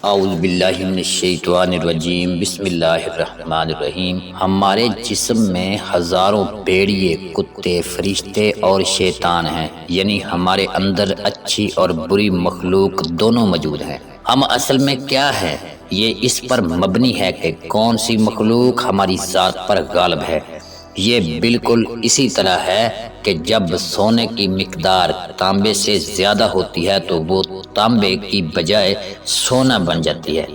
اعوذ باللہ من الشیطان الرجیم، بسم اللہ الرحمن الرحیم۔ ہمارے جسم میں ہزاروں بھیڑیے، کتے، فرشتے اور شیطان ہیں، یعنی ہمارے اندر اچھی اور بری مخلوق دونوں موجود ہیں۔ ہم اصل میں کیا ہیں، یہ اس پر مبنی ہے کہ کون سی مخلوق ہماری ذات پر غالب ہے۔ یہ بالکل اسی طرح ہے کہ جب سونے کی مقدار تانبے سے زیادہ ہوتی ہے تو وہ تانبے کی بجائے سونا بن جاتی ہے۔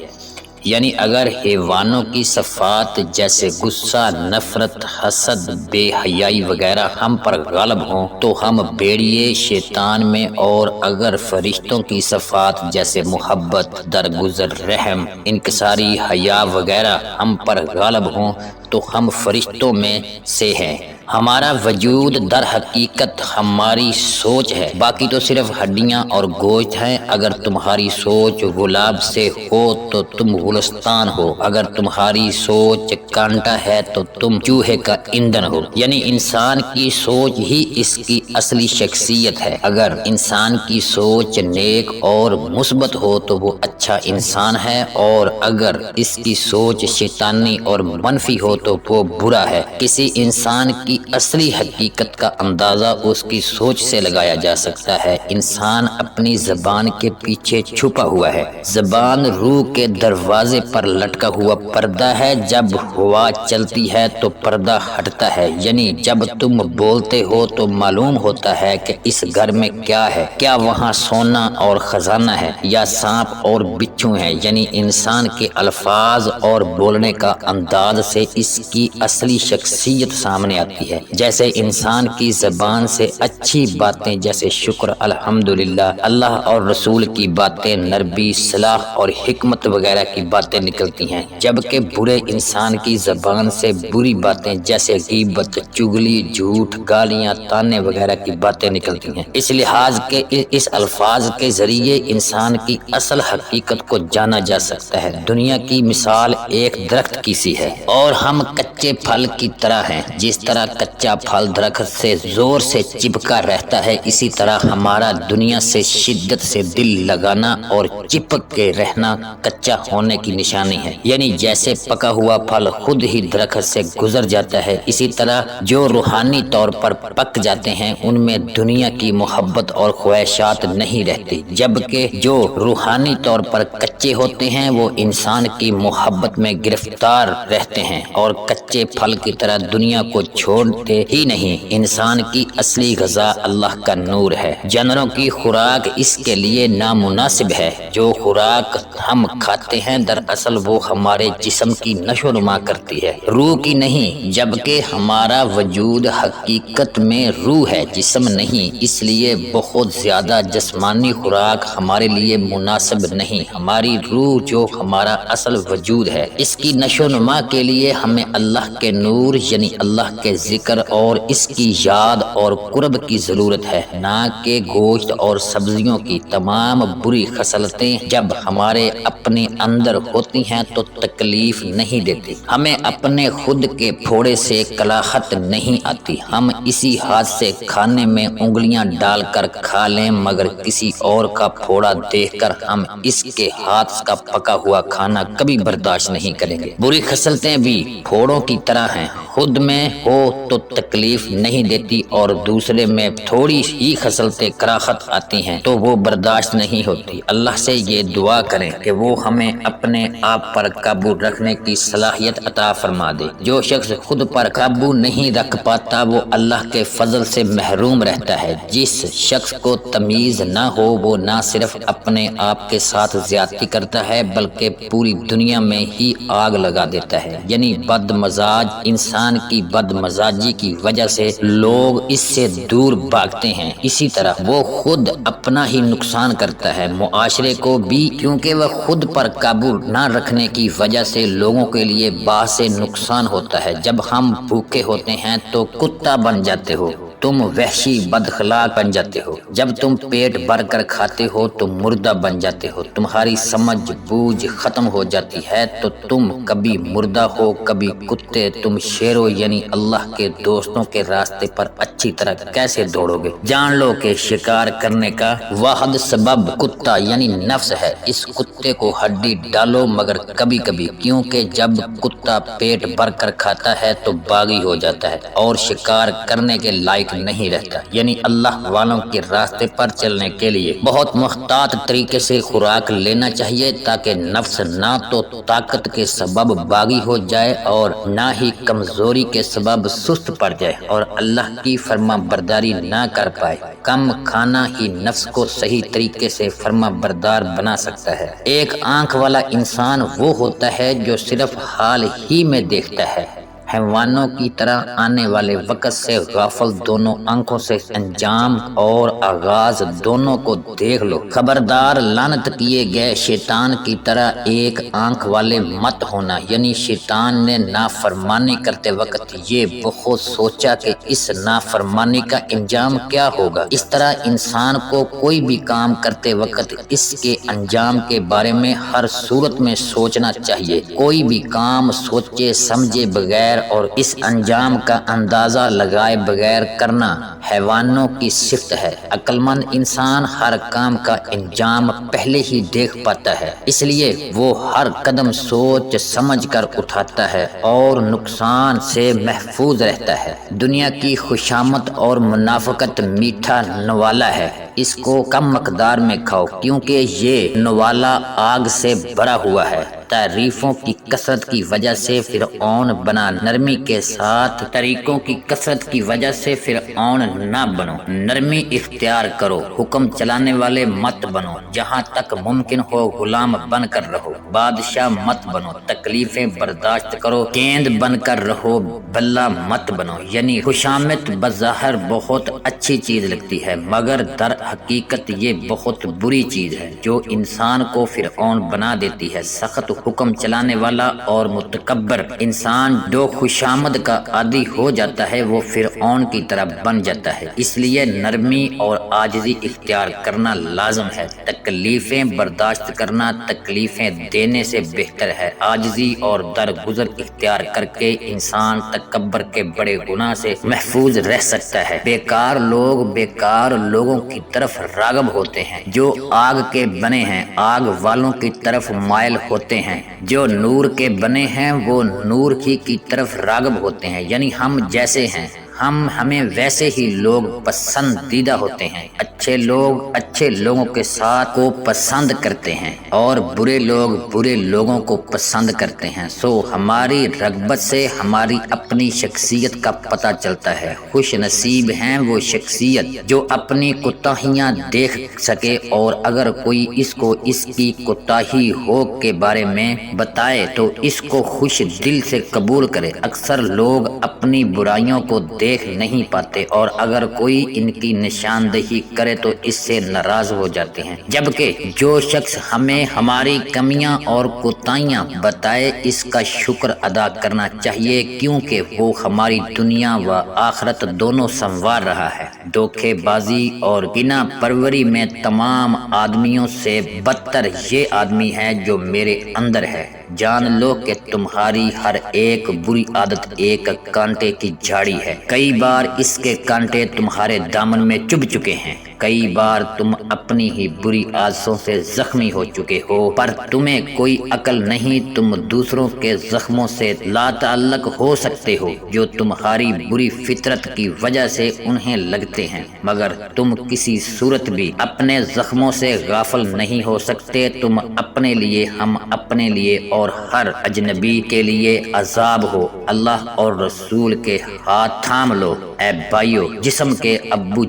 یعنی اگر حیوانوں کی صفات جیسے غصہ، نفرت، حسد، بے حیائی وغیرہ ہم پر غالب ہوں تو ہم بھیڑیے شیطان میں، اور اگر فرشتوں کی صفات جیسے محبت، درگزر، رحم، انکساری، حیا وغیرہ ہم پر غالب ہوں تو ہم فرشتوں میں سے ہیں۔ ہمارا وجود در حقیقت ہماری سوچ ہے، باقی تو صرف ہڈیاں اور گوشت ہیں۔ اگر تمہاری سوچ گلاب سے ہو تو تم گلستان ہو، اگر تمہاری سوچ کانٹا ہے تو تم چوہے کا ایندھن ہو۔ یعنی انسان کی سوچ ہی اس کی اصلی شخصیت ہے۔ اگر انسان کی سوچ نیک اور مثبت ہو تو وہ اچھا انسان ہے، اور اگر اس کی سوچ شیطانی اور منفی ہو تو وہ برا ہے۔ کسی انسان کی اصلی حقیقت کا اندازہ اس کی سوچ سے لگایا جا سکتا ہے۔ انسان اپنی زبان کے پیچھے چھپا ہوا ہے۔ زبان روح کے دروازے پر لٹکا ہوا پردہ ہے، جب ہوا چلتی ہے تو پردہ ہٹتا ہے۔ یعنی جب تم بولتے ہو تو معلوم ہوتا ہے کہ اس گھر میں کیا ہے، کیا وہاں سونا اور خزانہ ہے یا سانپ اور بچھو ہے۔ یعنی انسان کے الفاظ اور بولنے کا انداز سے اس کی اصلی شخصیت سامنے آتی ہے۔ جیسے انسان کی زبان سے اچھی باتیں جیسے شکر، الحمدللہ، اللہ اور رسول کی باتیں، نرمی، صلاح اور حکمت وغیرہ کی باتیں نکلتی ہیں، جبکہ برے انسان کی زبان سے بری باتیں جیسے غیبت، چغلی، جھوٹ، گالیاں، طعنے وغیرہ کی باتیں نکلتی ہیں۔ اس لحاظ کے اس الفاظ کے ذریعے انسان کی اصل حقیقت کو جانا جا سکتا ہے۔ دنیا کی مثال ایک درخت کی سی ہے اور ہم کچے پھل کی طرح ہیں۔ جس طرح کچا پھل درخت سے زور سے چپکا رہتا ہے، اسی طرح ہمارا دنیا سے شدت سے دل لگانا اور چپک کے رہنا کچا ہونے کی نشانی ہے۔ یعنی جیسے پکا ہوا پھل خود ہی درخت سے گزر جاتا ہے، اسی طرح جو روحانی طور پر پک جاتے ہیں ان میں دنیا کی محبت اور خواہشات نہیں رہتی، جبکہ جو روحانی طور پر کچے ہوتے ہیں وہ انسان کی محبت میں گرفتار رہتے ہیں اور کچے پھل کی طرح دنیا کو چھوڑتے ہی نہیں۔ انسان کی اصلی غذا اللہ کا نور ہے۔ جانوروں کی خوراک اس کے لیے نامناسب ہے۔ جو خوراک ہم کھاتے ہیں دراصل وہ ہمارے جسم کی نشو و نما کرتی ہے، روح کی نہیں، جبکہ ہمارا وجود حقیقت میں روح ہے، جسم نہیں۔ اس لیے بہت زیادہ جسمانی خوراک ہمارے لیے مناسب نہیں۔ ہماری روح جو ہمارا اصل وجود ہے، اس کی نشو و نما کے لیے ہمیں اللہ کے نور یعنی اللہ کے ذکر اور اس کی یاد اور قرب کی ضرورت ہے، نہ کہ گوشت اور سبزیوں کی۔ تمام بری خصلتیں جب ہمارے اپنے اندر ہوتی ہیں تو تکلیف نہیں دیتی، ہمیں اپنے خود کے پھوڑے سے کلاہت نہیں آتی۔ ہم اسی ہاتھ سے کھانے میں انگلیاں ڈال کر کھا لیں، مگر کسی اور کا پھوڑا دیکھ کر ہم اس کے ہاتھ کا پکا ہوا کھانا کبھی برداشت نہیں کریں گے۔ بری خصلتیں بھی پھوڑوں کی طرح ہیں، خود میں ہو تو تکلیف نہیں دیتی اور دوسرے میں تھوڑی ہی خصلتیں کراہت آتی ہیں تو وہ برداشت نہیں ہوتی۔ اللہ سے یہ دعا کریں کہ وہ ہمیں اپنے آپ پر قابو رکھنے کی صلاحیت عطا فرما دے۔ جو شخص خود پر قابو نہیں رکھ پاتا وہ اللہ کے فضل سے محروم رہتا ہے۔ جس شخص کو تمیز نہ ہو وہ نہ صرف اپنے آپ کے ساتھ زیادتی کرتا ہے بلکہ پوری دنیا میں ہی آگ لگا دیتا ہے۔ یعنی بد مزاج انسان کی بد مزاجی کی وجہ سے لوگ اس سے دور بھاگتے ہیں، اسی طرح وہ خود اپنا ہی نقصان کرتا ہے، معاشرے کو بھی، کیونکہ وہ خود پر قابو نہ رکھنے کی وجہ سے لوگوں کے لیے باعث نقصان ہوتا ہے۔ جب ہم بھوکے ہوتے ہیں تو کتا بن جاتے ہو تم وحشی بدخلاق بن جاتے ہو، جب تم پیٹ بھر کر کھاتے ہو تو مردہ بن جاتے ہو، تمہاری سمجھ بوجھ ختم ہو جاتی ہے تو تم کبھی مردہ ہو کبھی کتے، تم شیرو یعنی اللہ کے دوستوں کے راستے پر اچھی طرح کیسے دوڑو گے؟ جان لو کہ شکار کرنے کا واحد سبب کتا یعنی نفس ہے، اس کتے کو ہڈی ڈالو مگر کبھی کبھی، کیونکہ جب کتا پیٹ بھر کر کھاتا ہے تو باغی ہو جاتا ہے اور شکار کرنے کے لائق نہیں رہتا، یعنی اللہ والوں کے راستے پر چلنے کے لیے بہت محتاط طریقے سے خوراک لینا چاہیے تاکہ نفس نہ تو طاقت کے سبب باغی ہو جائے اور نہ ہی کمزوری کے سبب سست پڑ جائے اور اللہ کی فرما برداری نہ کر پائے۔ کم کھانا ہی نفس کو صحیح طریقے سے فرما بردار بنا سکتا ہے۔ ایک آنکھ والا انسان وہ ہوتا ہے جو صرف حال ہی میں دیکھتا ہے، حیوانوں کی طرح آنے والے وقت سے غافل، دونوں آنکھوں سے انجام اور آغاز دونوں کو دیکھ لو۔ خبردار، لعنت کیے گئے شیطان کی طرح ایک آنکھ والے مت ہونا، یعنی شیطان نے نافرمانی کرتے وقت یہ بہت سوچا کہ اس نافرمانی کا انجام کیا ہوگا۔ اس طرح انسان کو کوئی بھی کام کرتے وقت اس کے انجام کے بارے میں ہر صورت میں سوچنا چاہیے۔ کوئی بھی کام سوچے سمجھے بغیر اور اس انجام کا اندازہ لگائے بغیر کرنا حیوانوں کی صفت ہے۔ عقل مند انسان ہر کام کا انجام پہلے ہی دیکھ پاتا ہے، اس لیے وہ ہر قدم سوچ سمجھ کر اٹھاتا ہے اور نقصان سے محفوظ رہتا ہے۔ دنیا کی خوشامد اور منافقت میٹھا نوالا ہے، اس کو کم مقدار میں کھاؤ کیونکہ یہ نوالا آگ سے بھرا ہوا ہے۔ تعریفوں کی کثرت کی وجہ سے فرعون بنا، نرمی کے ساتھ طریقوں کی کثرت کی وجہ سے فرعون نہ بنو۔ نرمی اختیار کرو، حکم چلانے والے مت بنو، جہاں تک ممکن ہو غلام بن کر رہو، بادشاہ مت بنو، تکلیفیں برداشت کرو، گیند بن کر رہو، بلہ مت بنو۔ یعنی خوشامد بظاہر بہت اچھی چیز لگتی ہے مگر در حقیقت یہ بہت بری چیز ہے جو انسان کو فرعون بنا دیتی ہے۔ سخت حکم چلانے والا اور متکبر انسان جو خوشامد کا عادی ہو جاتا ہے وہ فرعون کی طرح بن جاتا ہے، اس لیے نرمی اور عاجزی اختیار کرنا لازم ہے۔ تکلیفیں برداشت کرنا تکلیفیں دینے سے بہتر ہے۔ عاجزی اور درگزر اختیار کر کے انسان تکبر کے بڑے گناہ سے محفوظ رہ سکتا ہے۔ بیکار لوگوں کی طرف راغب ہوتے ہیں جو آگ کے بنے ہیں، آگ والوں کی طرف مائل ہوتے ہیں، جو نور کے بنے ہیں وہ نور کی طرف راغب ہوتے ہیں، یعنی ہم جیسے ہیں ہمیں ویسے ہی لوگ پسندیدہ ہوتے ہیں۔ اچھے لوگ اچھے لوگوں کے ساتھ کو پسند کرتے ہیں اور برے لوگ برے لوگوں کو پسند کرتے ہیں۔ سو ہماری رغبت سے ہماری اپنی شخصیت کا پتہ چلتا ہے۔ خوش نصیب ہیں وہ شخصیت جو اپنی کوتاہیاں دیکھ سکے اور اگر کوئی اس کو اس کی کوتاہی ہو کے بارے میں بتائے تو اس کو خوش دل سے قبول کرے۔ اکثر لوگ اپنی برائیوں کو دیکھ نہیں پاتے اور اگر کوئی ان کی نشاندہی کرے تو اس سے ناراض ہو جاتے ہیں، جبکہ جو شخص ہمیں ہماری کمیاں اور کوتاہیاں بتائے اس کا شکر ادا کرنا چاہیے کیونکہ وہ ہماری دنیا و آخرت دونوں سنوار رہا ہے۔ دھوکے بازی اور گنا پروری میں تمام آدمیوں سے بدتر یہ آدمی ہے جو میرے اندر ہے۔ جان لو کہ تمہاری ہر ایک بری عادت ایک کانٹے کی جھاڑی ہے، کئی بار اس کے کانٹے تمہارے دامن میں چبھ چکے ہیں، کئی بار تم اپنی ہی بری عادتوں سے زخمی ہو چکے ہو پر تمہیں کوئی عقل نہیں، تم دوسروں کے زخموں سے لا تعلق ہو سکتے ہو جو تمہاری بری فطرت کی وجہ سے انہیں لگتے ہیں، مگر تم کسی صورت بھی اپنے زخموں سے غافل نہیں ہو سکتے۔ تم اپنے لیے، ہم اپنے لیے اور ہر اجنبی کے لیے عذاب ہو۔ اللہ اور رسول کے ہاتھ تھام لو اے بھائیو، جسم کے ابو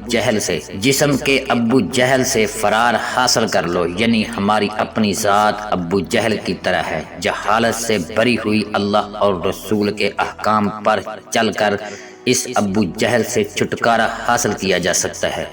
جہل سے فرار حاصل کر لو، یعنی ہماری اپنی ذات ابو جہل کی طرح ہے۔ جہالت سے بری ہوئی اللہ اور رسول کے احکام پر چل کر اس ابو جہل سے چھٹکارا حاصل کیا جا سکتا ہے۔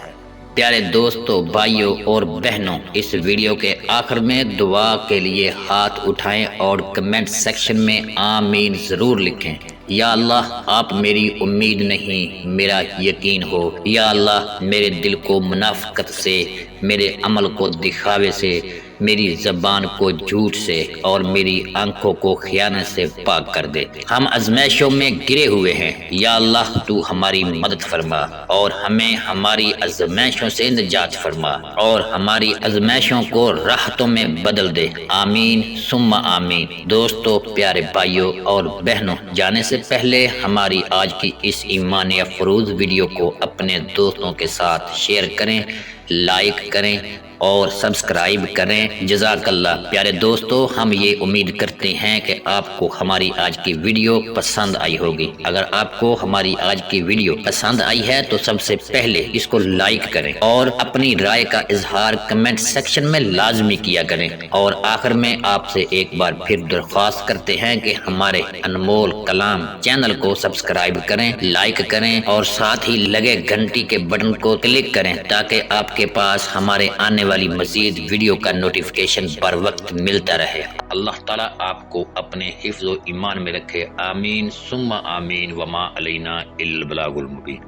پیارے دوستو، بھائیوں اور بہنوں، اس ویڈیو کے آخر میں دعا کے لیے ہاتھ اٹھائیں اور کمنٹ سیکشن میں آمین ضرور لکھیں۔ یا اللہ آپ میری امید نہیں میرا یقین ہو، یا اللہ میرے دل کو منافقت سے، میرے عمل کو دکھاوے سے، میری زبان کو جھوٹ سے اور میری آنکھوں کو خیانت سے پاک کر دے۔ ہم آزمائشوں میں گرے ہوئے ہیں، یا اللہ تو ہماری مدد فرما اور ہمیں ہماری آزمائشوں سے نجات فرما اور ہماری آزمائشوں کو راحتوں میں بدل دے، آمین ثم آمین۔ دوستو، پیارے بھائیوں اور بہنوں، جانے سے پہلے ہماری آج کی اس ایمان افروز ویڈیو کو اپنے دوستوں کے ساتھ شیئر کریں، لائک کریں اور سبسکرائب کریں۔ جزاک اللہ۔ پیارے دوستو، ہم یہ امید کرتے ہیں کہ آپ کو ہماری آج کی ویڈیو پسند آئی ہوگی۔ اگر آپ کو ہماری آج کی ویڈیو پسند آئی ہے تو سب سے پہلے اس کو لائک کریں اور اپنی رائے کا اظہار کمنٹ سیکشن میں لازمی کیا کریں۔ اور آخر میں آپ سے ایک بار پھر درخواست کرتے ہیں کہ ہمارے انمول کلام چینل کو سبسکرائب کریں، لائک کریں اور ساتھ ہی لگے گھنٹی کے بٹن کو کلک کریں تاکہ آپ کے پاس ہمارے آنے والی مزید ویڈیو کا نوٹیفیکیشن بر وقت ملتا رہے۔ اللہ تعالیٰ آپ کو اپنے حفظ و ایمان میں رکھے، آمین ثم آمین، وما علینا الا البلاغ المبین۔